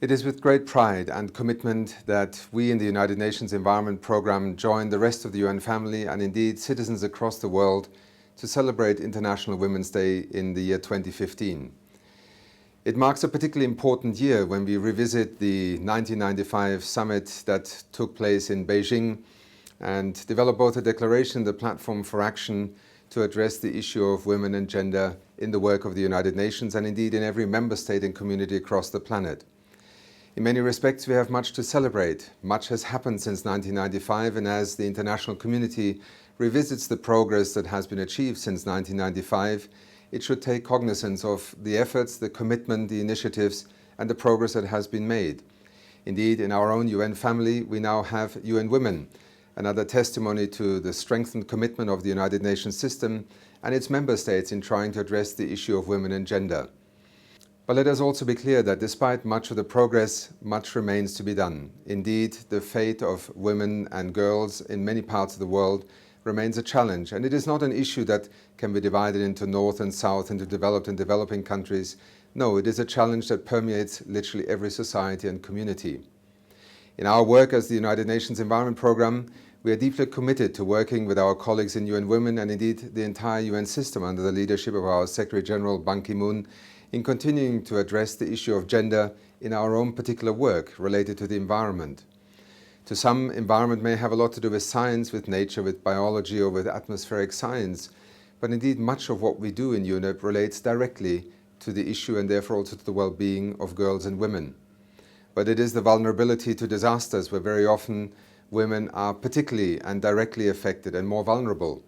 It is with great pride and commitment that we in the United Nations Environment Programme join the rest of the UN family and indeed citizens across the world to celebrate International Women's Day in the year 2015. It marks a particularly important year when we revisit the 1995 summit that took place in Beijing and develop both a declaration and the platform for action to address the issue of women and gender in the work of the United Nations and indeed in every member state and community across the planet. In many respects, we have much to celebrate. Much has happened since 1995, and as the international community revisits the progress that has been achieved since 1995, it should take cognizance of the efforts, the commitment, the initiatives, and the progress that has been made. Indeed, in our own UN family, we now have UN Women, another testimony to the strengthened commitment of the United Nations system and its member states in trying to address the issue of women and gender. But let us also be clear that despite much of the progress, much remains to be done. Indeed, the fate of women and girls in many parts of the world remains a challenge, and it is not an issue that can be divided into North and South, into developed and developing countries. No, it is a challenge that permeates literally every society and community. In our work as the United Nations Environment Programme, we are deeply committed to working with our colleagues in UN Women and indeed the entire UN system under the leadership of our Secretary General Ban Ki-moon in continuing to address the issue of gender in our own particular work related to the environment. To some, environment may have a lot to do with science, with nature, with biology or with atmospheric science, but indeed much of what we do in UNEP relates directly to the issue and therefore also to the well-being of girls and women. But it is the vulnerability to disasters where very often women are particularly and directly affected and more vulnerable.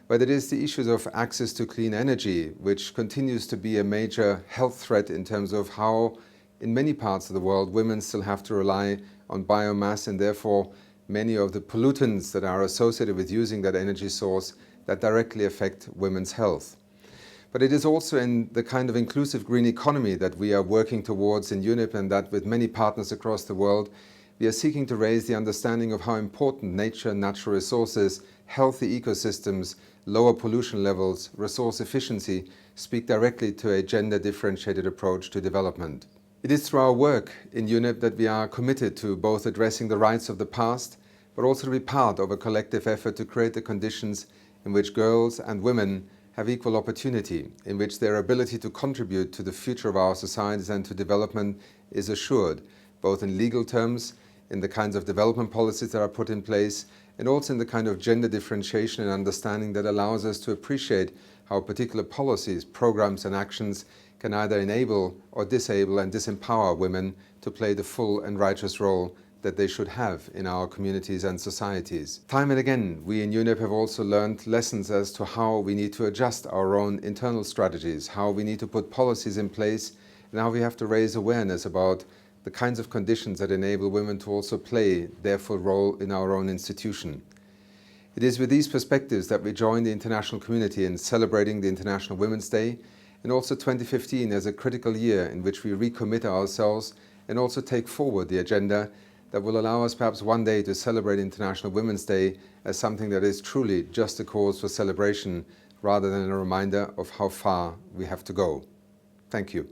But it is the issues of access to clean energy, which continues to be a major health threat in terms of how, in many parts of the world, women still have to rely on biomass and therefore many of the pollutants that are associated with using that energy source that directly affect women's health. But it is also in the kind of inclusive green economy that we are working towards in UNEP and that with many partners across the world, we are seeking to raise the understanding of how important nature, natural resources, healthy ecosystems, lower pollution levels, resource efficiency speak directly to a gender-differentiated approach to development. It is through our work in UNEP that we are committed to both addressing the rights of the past, but also to be part of a collective effort to create the conditions in which girls and women have equal opportunity, in which their ability to contribute to the future of our societies and to development is assured, both in legal terms, in the kinds of development policies that are put in place, and also in the kind of gender differentiation and understanding that allows us to appreciate how particular policies, programs and actions can either enable or disable and disempower women to play the full and righteous role that they should have in our communities and societies. Time and again, we in UNEP have also learned lessons as to how we need to adjust our own internal strategies, how we need to put policies in place, and how we have to raise awareness about the kinds of conditions that enable women to also play their full role in our own institution. It is with these perspectives that we join the international community in celebrating the International Women's Day and also 2015 as a critical year in which we recommit ourselves and also take forward the agenda that will allow us perhaps one day to celebrate International Women's Day as something that is truly just a cause for celebration rather than a reminder of how far we have to go. Thank you.